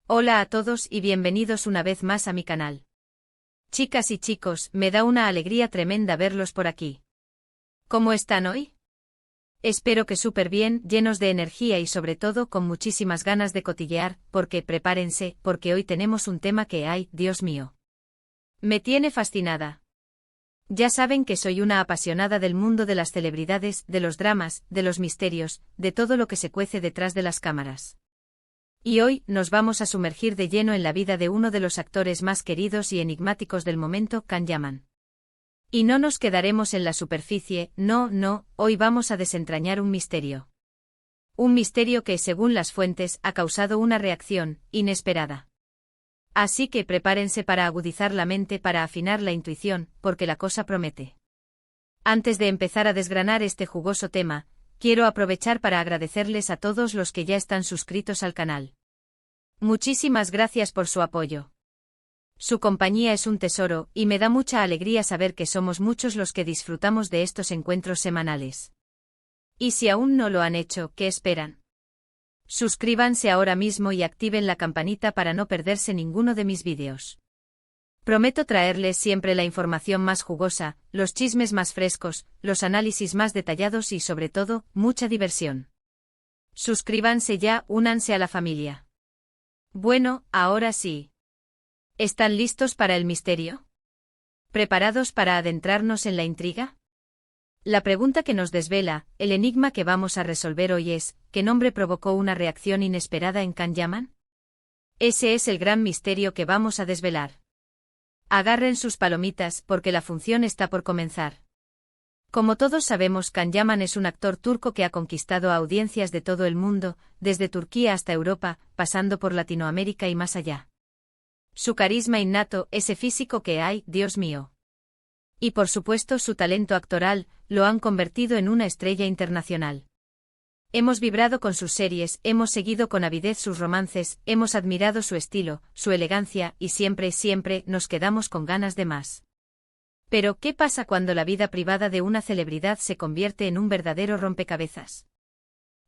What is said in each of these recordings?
Hola a todos y bienvenidos una vez más a mi canal. Chicas y chicos, me da una alegría tremenda verlos por aquí. ¿Cómo están hoy? Espero que súper bien, llenos de energía y sobre todo con muchísimas ganas de cotillear, porque prepárense, porque hoy tenemos un tema que ay, Dios mío. Me tiene fascinada. Ya saben que soy una apasionada del mundo de las celebridades, de los dramas, de los misterios, de todo lo que se cuece detrás de las cámaras. Y hoy nos vamos a sumergir de lleno en la vida de uno de los actores más queridos y enigmáticos del momento, Can Yaman. Y no nos quedaremos en la superficie, no, hoy vamos a desentrañar un misterio. Un misterio que, según las fuentes, ha causado una reacción inesperada. Así que prepárense para agudizar la mente, para afinar la intuición, porque la cosa promete. Antes de empezar a desgranar este jugoso tema, quiero aprovechar para agradecerles a todos los que ya están suscritos al canal. Muchísimas gracias por su apoyo. Su compañía es un tesoro, y me da mucha alegría saber que somos muchos los que disfrutamos de estos encuentros semanales. Y si aún no lo han hecho, ¿qué esperan? Suscríbanse ahora mismo y activen la campanita para no perderse ninguno de mis vídeos. Prometo traerles siempre la información más jugosa, los chismes más frescos, los análisis más detallados y sobre todo, mucha diversión. Suscríbanse ya, únanse a la familia. Bueno, ahora sí. ¿Están listos para el misterio? ¿Preparados para adentrarnos en la intriga? La pregunta que nos desvela, el enigma que vamos a resolver hoy es, ¿qué nombre provocó una reacción inesperada en Can Yaman? Ese es el gran misterio que vamos a desvelar. Agarren sus palomitas porque la función está por comenzar. Como todos sabemos, Can Yaman es un actor turco que ha conquistado a audiencias de todo el mundo, desde Turquía hasta Europa, pasando por Latinoamérica y más allá. Su carisma innato, ese físico que hay, Dios mío. Y por supuesto su talento actoral, lo han convertido en una estrella internacional. Hemos vibrado con sus series, hemos seguido con avidez sus romances, hemos admirado su estilo, su elegancia, y siempre nos quedamos con ganas de más. Pero, ¿qué pasa cuando la vida privada de una celebridad se convierte en un verdadero rompecabezas?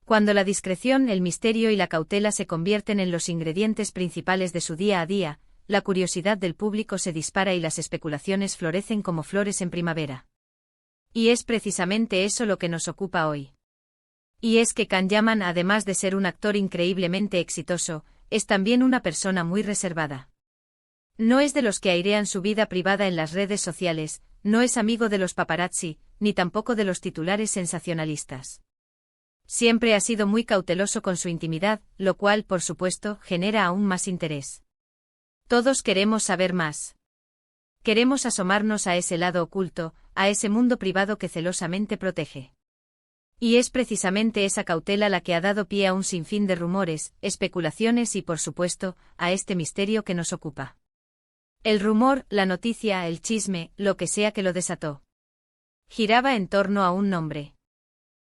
Cuando la discreción, el misterio y la cautela se convierten en los ingredientes principales de su día a día, la curiosidad del público se dispara y las especulaciones florecen como flores en primavera. Y es precisamente eso lo que nos ocupa hoy. Y es que Can Yaman, además de ser un actor increíblemente exitoso, es también una persona muy reservada. No es de los que airean su vida privada en las redes sociales, no es amigo de los paparazzi, ni tampoco de los titulares sensacionalistas. Siempre ha sido muy cauteloso con su intimidad, lo cual, por supuesto, genera aún más interés. Todos queremos saber más. Queremos asomarnos a ese lado oculto, a ese mundo privado que celosamente protege. Y es precisamente esa cautela la que ha dado pie a un sinfín de rumores, especulaciones y, por supuesto, a este misterio que nos ocupa. El rumor, la noticia, el chisme, lo que sea que lo desató, giraba en torno a un nombre.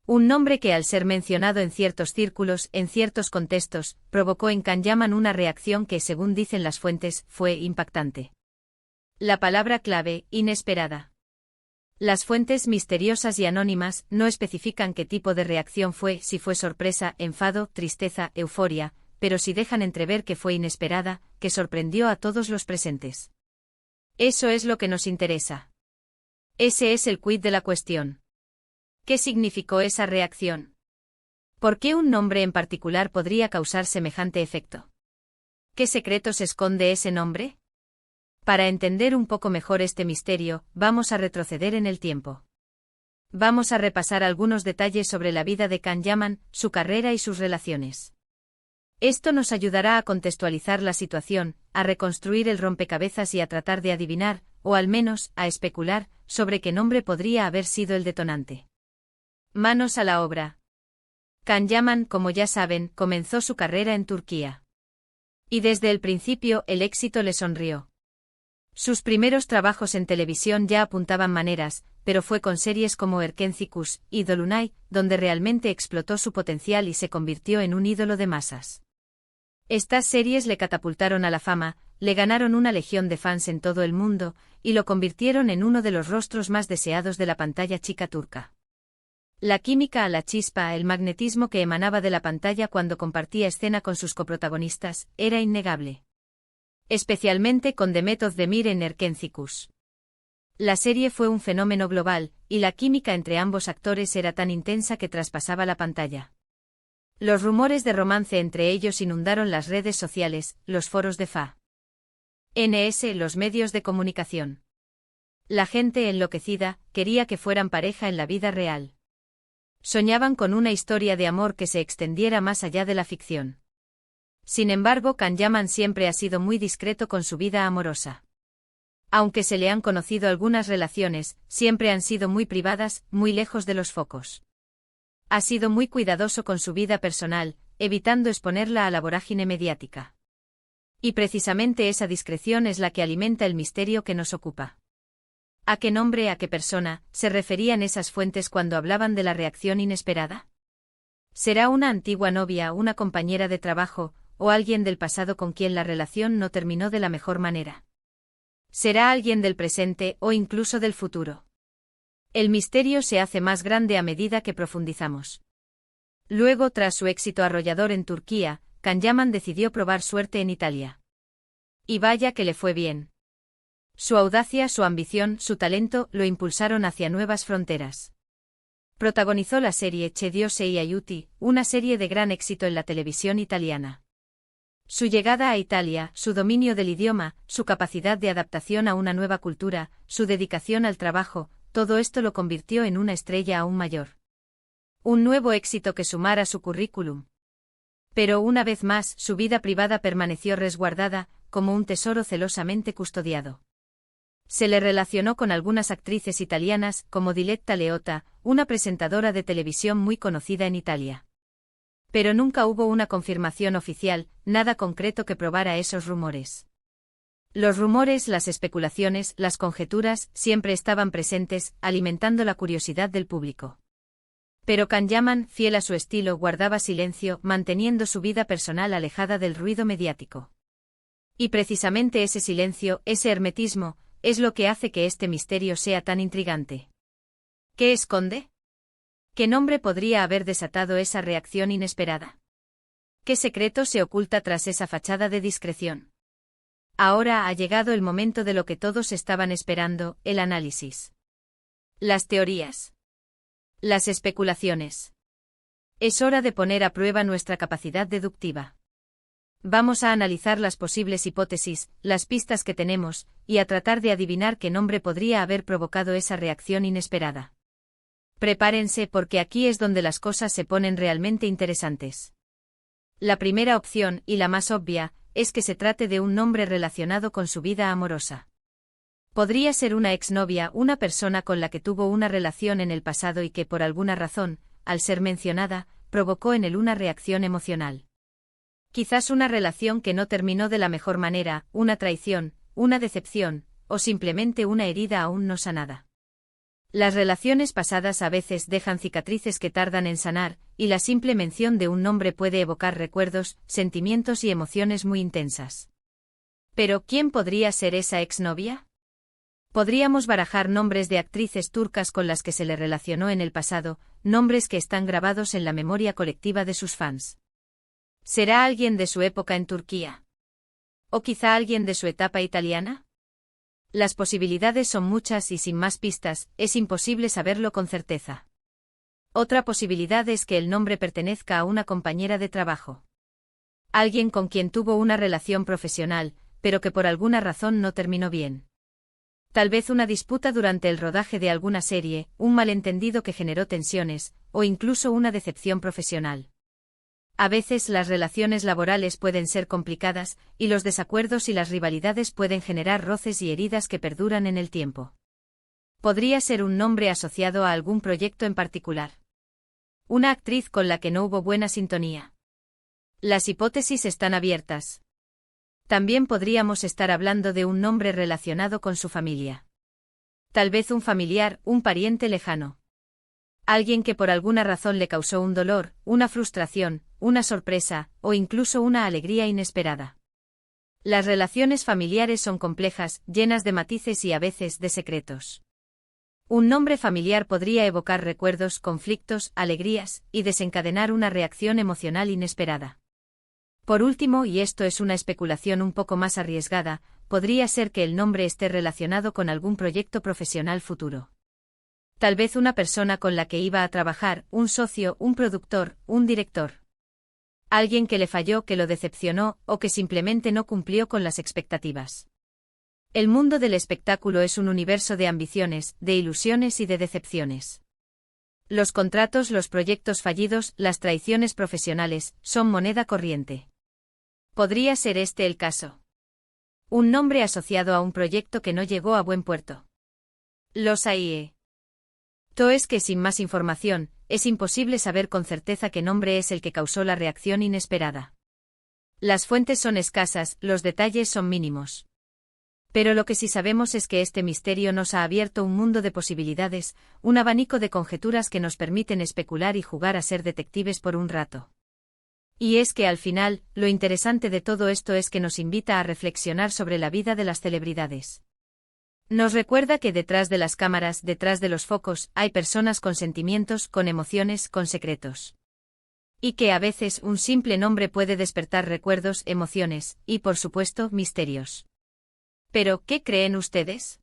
Un nombre que al ser mencionado en ciertos círculos, en ciertos contextos, provocó en Can Yaman una reacción que, según dicen las fuentes, fue impactante. La palabra clave, inesperada. Las fuentes misteriosas y anónimas no especifican qué tipo de reacción fue, si fue sorpresa, enfado, tristeza, euforia, pero sí dejan entrever que fue inesperada, que sorprendió a todos los presentes. Eso es lo que nos interesa. Ese es el quid de la cuestión. ¿Qué significó esa reacción? ¿Por qué un nombre en particular podría causar semejante efecto? ¿Qué secretos esconde ese nombre? Para entender un poco mejor este misterio, vamos a retroceder en el tiempo. Vamos a repasar algunos detalles sobre la vida de Can Yaman, su carrera y sus relaciones. Esto nos ayudará a contextualizar la situación, a reconstruir el rompecabezas y a tratar de adivinar, o al menos, a especular, sobre qué nombre podría haber sido el detonante. Manos a la obra. Can Yaman, como ya saben, comenzó su carrera en Turquía. Y desde el principio el éxito le sonrió. Sus primeros trabajos en televisión ya apuntaban maneras, pero fue con series como Erkenci y Dolunay, donde realmente explotó su potencial y se convirtió en un ídolo de masas. Estas series le catapultaron a la fama, le ganaron una legión de fans en todo el mundo, y lo convirtieron en uno de los rostros más deseados de la pantalla chica turca. La química a la chispa, el magnetismo que emanaba de la pantalla cuando compartía escena con sus coprotagonistas, era innegable. Especialmente con The Method de Miren Erkenzikus. La serie fue un fenómeno global, y la química entre ambos actores era tan intensa que traspasaba la pantalla. Los rumores de romance entre ellos inundaron las redes sociales, los foros de FANS, los medios de comunicación. La gente enloquecida quería que fueran pareja en la vida real. Soñaban con una historia de amor que se extendiera más allá de la ficción. Sin embargo, Can Yaman siempre ha sido muy discreto con su vida amorosa. Aunque se le han conocido algunas relaciones, siempre han sido muy privadas, muy lejos de los focos. Ha sido muy cuidadoso con su vida personal, evitando exponerla a la vorágine mediática. Y precisamente esa discreción es la que alimenta el misterio que nos ocupa. ¿A qué nombre, a qué persona se referían esas fuentes cuando hablaban de la reacción inesperada? ¿Será una antigua novia, una compañera de trabajo, o alguien del pasado con quien la relación no terminó de la mejor manera? ¿Será alguien del presente o incluso del futuro? El misterio se hace más grande a medida que profundizamos. Luego, tras su éxito arrollador en Turquía, Can Yaman decidió probar suerte en Italia. Y vaya que le fue bien. Su audacia, su ambición, su talento lo impulsaron hacia nuevas fronteras. Protagonizó la serie C'è Dio sei aiuti, una serie de gran éxito en la televisión italiana. Su llegada a Italia, su dominio del idioma, su capacidad de adaptación a una nueva cultura, su dedicación al trabajo, todo esto lo convirtió en una estrella aún mayor. Un nuevo éxito que sumar a su currículum. Pero una vez más, su vida privada permaneció resguardada, como un tesoro celosamente custodiado. Se le relacionó con algunas actrices italianas, como Diletta Leotta, una presentadora de televisión muy conocida en Italia. Pero nunca hubo una confirmación oficial, nada concreto que probara esos rumores. Los rumores, las especulaciones, las conjeturas, siempre estaban presentes, alimentando la curiosidad del público. Pero Can Yaman, fiel a su estilo, guardaba silencio, manteniendo su vida personal alejada del ruido mediático. Y precisamente ese silencio, ese hermetismo, es lo que hace que este misterio sea tan intrigante. ¿Qué esconde? ¿Qué nombre podría haber desatado esa reacción inesperada? ¿Qué secreto se oculta tras esa fachada de discreción? Ahora ha llegado el momento de lo que todos estaban esperando, el análisis. Las teorías. Las especulaciones. Es hora de poner a prueba nuestra capacidad deductiva. Vamos a analizar las posibles hipótesis, las pistas que tenemos, y a tratar de adivinar qué nombre podría haber provocado esa reacción inesperada. Prepárense porque aquí es donde las cosas se ponen realmente interesantes. La primera opción, y la más obvia, es que se trate de un nombre relacionado con su vida amorosa. Podría ser una exnovia, una persona con la que tuvo una relación en el pasado y que por alguna razón, al ser mencionada, provocó en él una reacción emocional. Quizás una relación que no terminó de la mejor manera, una traición, una decepción, o simplemente una herida aún no sanada. Las relaciones pasadas a veces dejan cicatrices que tardan en sanar, y la simple mención de un nombre puede evocar recuerdos, sentimientos y emociones muy intensas. Pero, ¿quién podría ser esa exnovia? Podríamos barajar nombres de actrices turcas con las que se le relacionó en el pasado, nombres que están grabados en la memoria colectiva de sus fans. ¿Será alguien de su época en Turquía? ¿O quizá alguien de su etapa italiana? Las posibilidades son muchas y sin más pistas, es imposible saberlo con certeza. Otra posibilidad es que el nombre pertenezca a una compañera de trabajo. Alguien con quien tuvo una relación profesional, pero que por alguna razón no terminó bien. Tal vez una disputa durante el rodaje de alguna serie, un malentendido que generó tensiones, o incluso una decepción profesional. A veces las relaciones laborales pueden ser complicadas, y los desacuerdos y las rivalidades pueden generar roces y heridas que perduran en el tiempo. Podría ser un nombre asociado a algún proyecto en particular. Una actriz con la que no hubo buena sintonía. Las hipótesis están abiertas. También podríamos estar hablando de un nombre relacionado con su familia. Tal vez un familiar, un pariente lejano. Alguien que por alguna razón le causó un dolor, una frustración, una sorpresa, o incluso una alegría inesperada. Las relaciones familiares son complejas, llenas de matices y a veces de secretos. Un nombre familiar podría evocar recuerdos, conflictos, alegrías, y desencadenar una reacción emocional inesperada. Por último, y esto es una especulación un poco más arriesgada, podría ser que el nombre esté relacionado con algún proyecto profesional futuro. Tal vez una persona con la que iba a trabajar, un socio, un productor, un director. Alguien que le falló, que lo decepcionó, o que simplemente no cumplió con las expectativas. El mundo del espectáculo es un universo de ambiciones, de ilusiones y de decepciones. Los contratos, los proyectos fallidos, las traiciones profesionales, son moneda corriente. ¿Podría ser este el caso? Un nombre asociado a un proyecto que no llegó a buen puerto. Los AIE. Es que sin más información, es imposible saber con certeza qué nombre es el que causó la reacción inesperada. Las fuentes son escasas, los detalles son mínimos. Pero lo que sí sabemos es que este misterio nos ha abierto un mundo de posibilidades, un abanico de conjeturas que nos permiten especular y jugar a ser detectives por un rato. Y es que al final, lo interesante de todo esto es que nos invita a reflexionar sobre la vida de las celebridades. Nos recuerda que detrás de las cámaras, detrás de los focos, hay personas con sentimientos, con emociones, con secretos. Y que a veces un simple nombre puede despertar recuerdos, emociones, y por supuesto, misterios. Pero, ¿qué creen ustedes?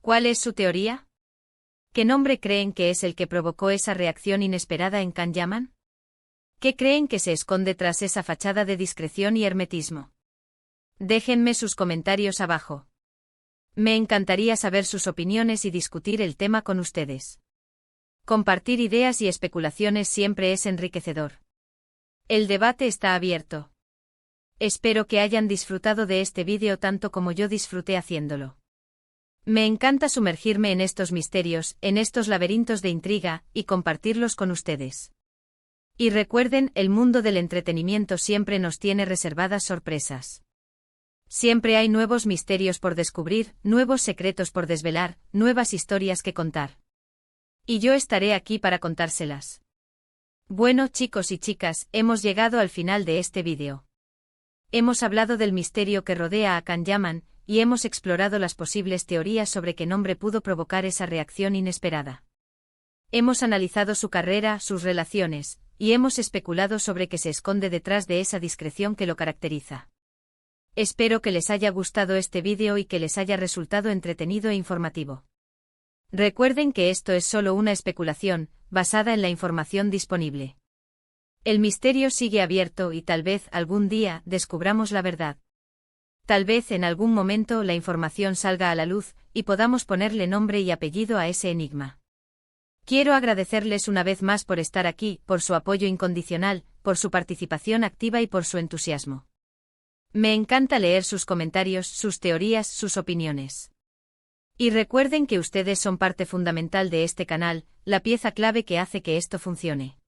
¿Cuál es su teoría? ¿Qué nombre creen que es el que provocó esa reacción inesperada en Can Yaman? ¿Qué creen que se esconde tras esa fachada de discreción y hermetismo? Déjenme sus comentarios abajo. Me encantaría saber sus opiniones y discutir el tema con ustedes. Compartir ideas y especulaciones siempre es enriquecedor. El debate está abierto. Espero que hayan disfrutado de este vídeo tanto como yo disfruté haciéndolo. Me encanta sumergirme en estos misterios, en estos laberintos de intriga, y compartirlos con ustedes. Y recuerden, el mundo del entretenimiento siempre nos tiene reservadas sorpresas. Siempre hay nuevos misterios por descubrir, nuevos secretos por desvelar, nuevas historias que contar. Y yo estaré aquí para contárselas. Bueno, chicos y chicas, hemos llegado al final de este vídeo. Hemos hablado del misterio que rodea a Can Yaman, y hemos explorado las posibles teorías sobre qué nombre pudo provocar esa reacción inesperada. Hemos analizado su carrera, sus relaciones, y hemos especulado sobre qué se esconde detrás de esa discreción que lo caracteriza. Espero que les haya gustado este vídeo y que les haya resultado entretenido e informativo. Recuerden que esto es solo una especulación, basada en la información disponible. El misterio sigue abierto y tal vez algún día descubramos la verdad. Tal vez en algún momento la información salga a la luz y podamos ponerle nombre y apellido a ese enigma. Quiero agradecerles una vez más por estar aquí, por su apoyo incondicional, por su participación activa y por su entusiasmo. Me encanta leer sus comentarios, sus teorías, sus opiniones. Y recuerden que ustedes son parte fundamental de este canal, la pieza clave que hace que esto funcione.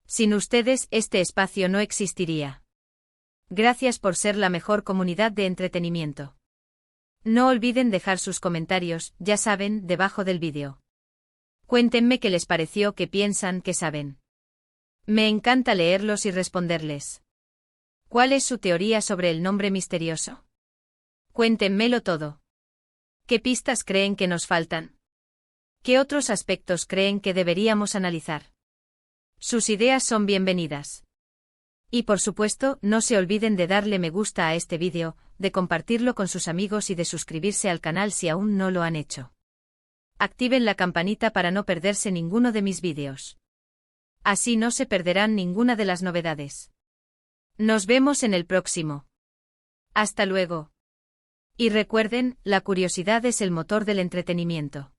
Sin ustedes, este espacio no existiría. Gracias por ser la mejor comunidad de entretenimiento. No olviden dejar sus comentarios, ya saben, debajo del vídeo. Cuéntenme qué les pareció, qué piensan, qué saben. Me encanta leerlos y responderles. ¿Cuál es su teoría sobre el nombre misterioso? Cuéntenmelo todo. ¿Qué pistas creen que nos faltan? ¿Qué otros aspectos creen que deberíamos analizar? Sus ideas son bienvenidas. Y por supuesto, no se olviden de darle me gusta a este vídeo, de compartirlo con sus amigos y de suscribirse al canal si aún no lo han hecho. Activen la campanita para no perderse ninguno de mis vídeos. Así no se perderán ninguna de las novedades. Nos vemos en el próximo. Hasta luego. Y recuerden, la curiosidad es el motor del entretenimiento.